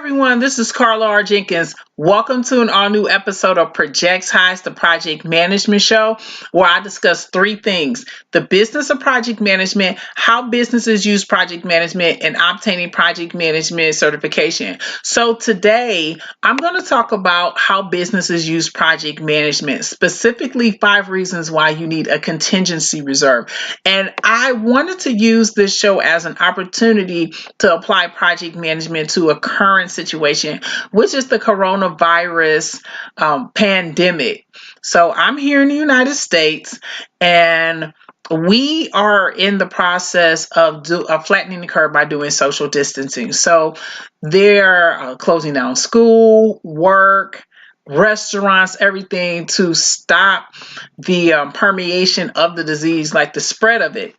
everyone, this is Carla R. Jenkins. Welcome to an all new episode of Projectized, the project management show, where I discuss three things: the business of project management, how businesses use project management, and obtaining project management certification. So today, I'm going to talk about how businesses use project management, specifically 5 reasons why you need a contingency reserve. And I wanted to use this show as an opportunity to apply project management to a current situation, which is the coronavirus pandemic. So I'm here in the United States, and we are in the process of flattening the curve by doing social distancing. So they're closing down school, work, restaurants, everything to stop the permeation of the disease, like the spread of it.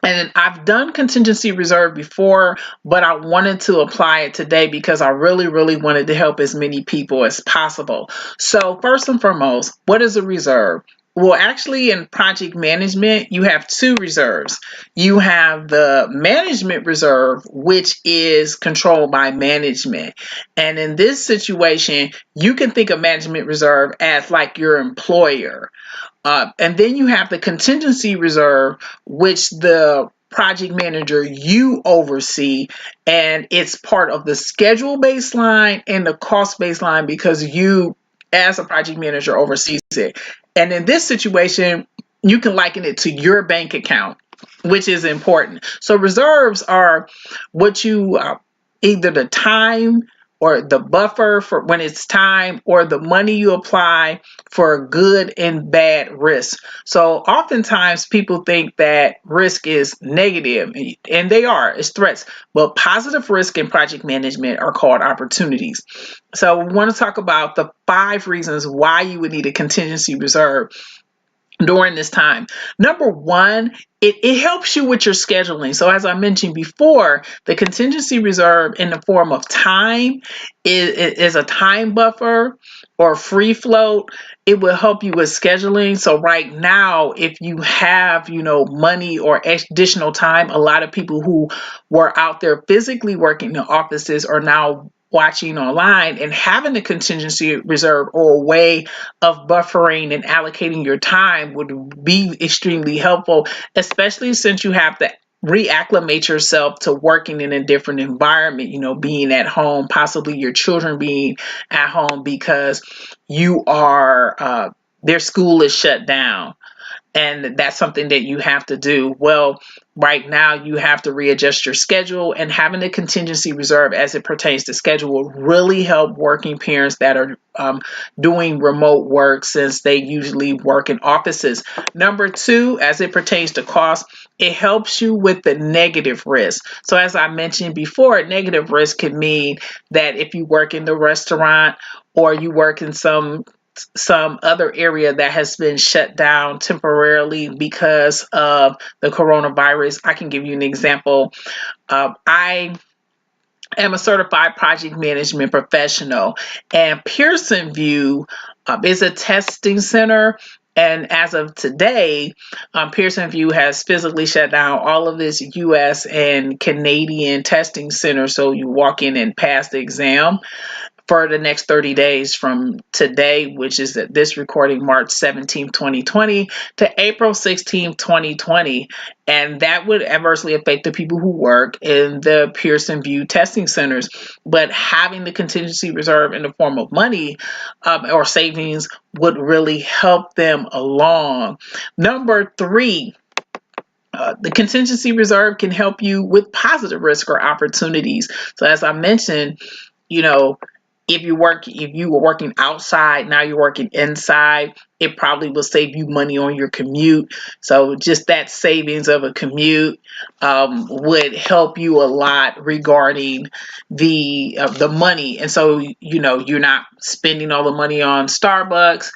And I've done contingency reserve before, but I wanted to apply it today because I really, really wanted to help as many people as possible. So first and foremost, what is a reserve? Well, actually, in project management, you have two reserves. You have the management reserve, which is controlled by management. And in this situation, you can think of management reserve as like your employer. And then you have the contingency reserve, which the project manager you oversee, and it's part of the schedule baseline and the cost baseline because you, as a project manager, oversees it. And in this situation, you can liken it to your bank account, which is important. So reserves are what you either the time or the buffer for when it's time, or the money you apply for good and bad risk. So oftentimes people think that risk is negative, and they are, it's threats, but positive risk in project management are called opportunities. So we want to talk about the 5 reasons why you would need a contingency reserve during this time. Number one, it helps you with your scheduling. So as I mentioned before, the contingency reserve in the form of time is a time buffer or free float. It will help you with scheduling. So right now, if you have, money or additional time, a lot of people who were out there physically working in offices are now watching online, and having a contingency reserve or a way of buffering and allocating your time would be extremely helpful, especially since you have to reacclimate yourself to working in a different environment, being at home, possibly your children being at home because you are, their school is shut down. And that's something that you have to do. Well, right now you have to readjust your schedule, and having a contingency reserve as it pertains to schedule will really help working parents that are doing remote work, since they usually work in offices. Number two, as it pertains to cost, it helps you with the negative risk. So as I mentioned before, negative risk can mean that if you work in the restaurant or you work in some other area that has been shut down temporarily because of the coronavirus. I can give you an example. I am a certified project management professional, and Pearson View is a testing center. And as of today, Pearson View has physically shut down all of its U.S. and Canadian testing centers. So you walk in and pass the exam for the next 30 days from today, which is this recording, March 17th, 2020, to April 16th, 2020. And that would adversely affect the people who work in the Pearson View testing centers. But having the contingency reserve in the form of money or savings would really help them along. Number three, the contingency reserve can help you with positive risk or opportunities. So as I mentioned, if you were working outside, now you're working inside, it probably will save you money on your commute. So just that savings of a commute would help you a lot regarding the money. And so, you're not spending all the money on Starbucks.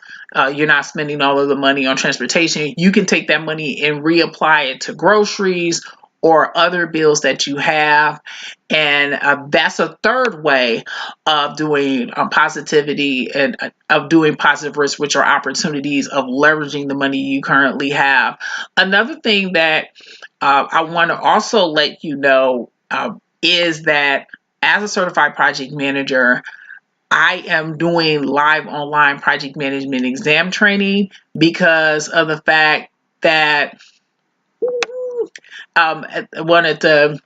You're not spending all of the money on transportation. You can take that money and reapply it to groceries or other bills that you have. And that's a third way of doing positivity and of doing positive risk, which are opportunities of leveraging the money you currently have. Another thing that I want to also let you know is that as a certified project manager, I am doing live online project management exam training because of the fact that I wanted to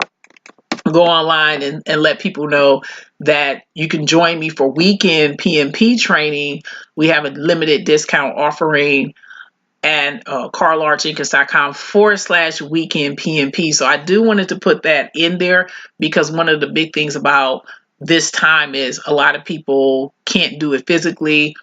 go online and let people know that you can join me for weekend PMP training. We have a limited discount offering and carlarjenkins.com/weekend PMP. So I do wanted to put that in there because one of the big things about this time is a lot of people can't do it physically.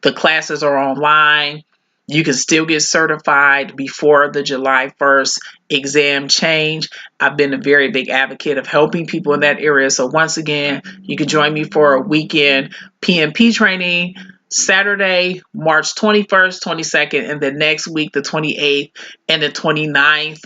The classes are online. You can still get certified before the July 1st exam change. I've been a very big advocate of helping people in that area. So once again, you can join me for a weekend PMP training Saturday, March 21st, 22nd, and then next week, the 28th and the 29th.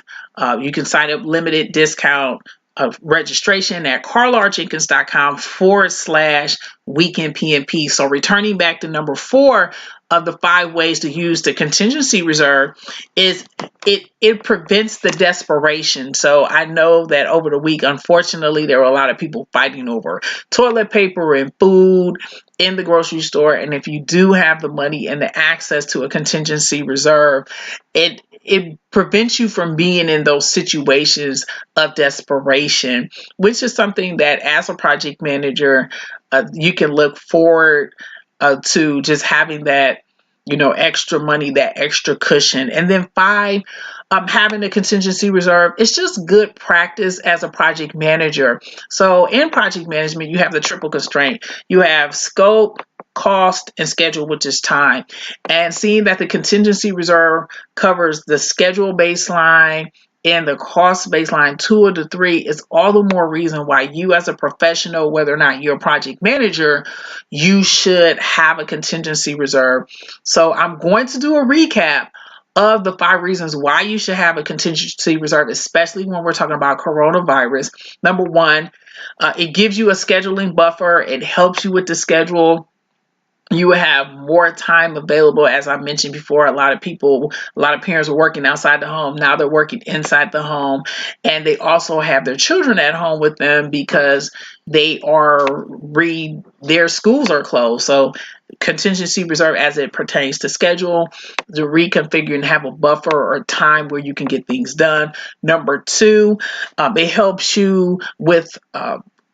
You can sign up limited discount of registration at carlarjenkins.com/weekend PMP. So returning back to number 4 of the 5 ways to use the contingency reserve is it prevents the desperation. So I know that over the week, unfortunately, there were a lot of people fighting over toilet paper and food in the grocery store. And if you do have the money and the access to a contingency reserve, it prevents you from being in those situations of desperation, which is something that as a project manager, you can look forward to just having that, extra money, that extra cushion. And then 5, having a contingency reserve, it's just good practice as a project manager. So in project management, you have the triple constraint. You have scope, cost, and schedule, which is time. And seeing that the contingency reserve covers the schedule baseline and the cost baseline, 2 of the 3, is all the more reason why you as a professional, whether or not you're a project manager, you should have a contingency reserve. So I'm going to do a recap of the 5 reasons why you should have a contingency reserve, especially when we're talking about coronavirus. Number 1, it gives you a scheduling buffer. It helps you with the schedule. You will have more time available. As I mentioned before, a lot of parents are working outside the home. Now they're working inside the home. And they also have their children at home with them because their schools are closed. So contingency reserve as it pertains to schedule, to reconfigure and have a buffer or time where you can get things done. Number 2, it helps you with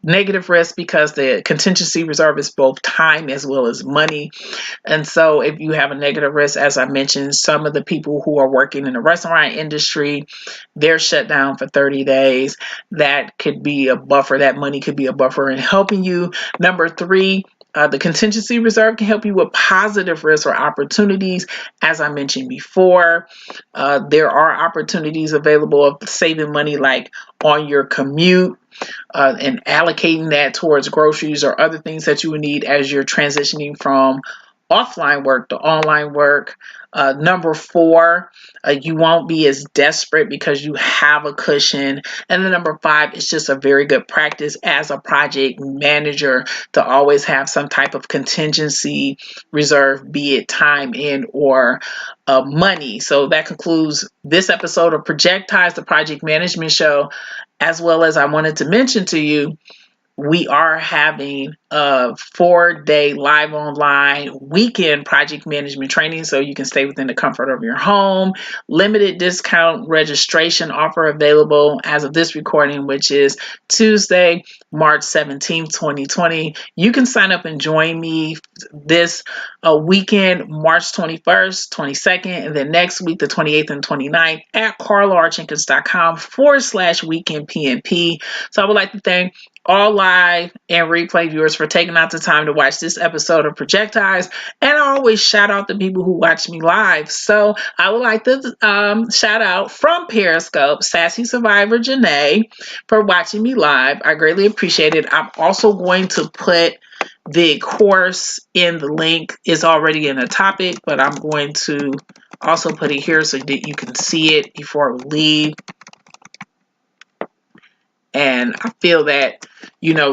negative risk because the contingency reserve is both time as well as money. And so if you have a negative risk, as I mentioned, some of the people who are working in the restaurant industry, they're shut down for 30 days. That could be a buffer. That money could be a buffer in helping you. Number 3, the contingency reserve can help you with positive risks or opportunities. As I mentioned before, there are opportunities available of saving money like on your commute, and allocating that towards groceries or other things that you would need as you're transitioning from offline work to online work. Number 4, you won't be as desperate because you have a cushion. And then number 5, it's just a very good practice as a project manager to always have some type of contingency reserve, be it time in or money. So that concludes this episode of Projectized, the project management show. As well as I wanted to mention to you, we are having a 4-day live online weekend project management training so you can stay within the comfort of your home. Limited discount registration offer available as of this recording, which is Tuesday, March 17th, 2020. You can sign up and join me this weekend, March 21st, 22nd, and then next week, the 28th and 29th at carlarjenkins.com/weekend PMP. So I would like to thank all live and replay viewers for taking out the time to watch this episode of Projectized. And I always shout out the people who watch me live. So I would like to shout out from Periscope, Sassy Survivor Janae, for watching me live. I greatly appreciate it. I'm also going to put the course in the link. Is already in the topic, but I'm going to also put it here so that you can see it before we leave. And I feel that,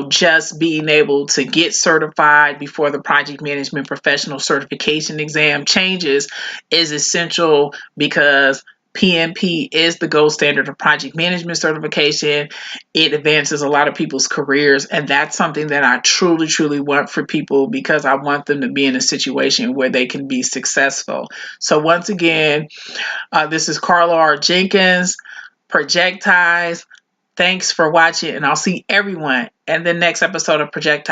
just being able to get certified before the project management professional certification exam changes is essential because PMP is the gold standard of project management certification. It advances a lot of people's careers, and that's something that I truly, truly want for people because I want them to be in a situation where they can be successful. So once again, this is Carla R. Jenkins, Projectized. Thanks for watching, and I'll see everyone in the next episode of Projectized.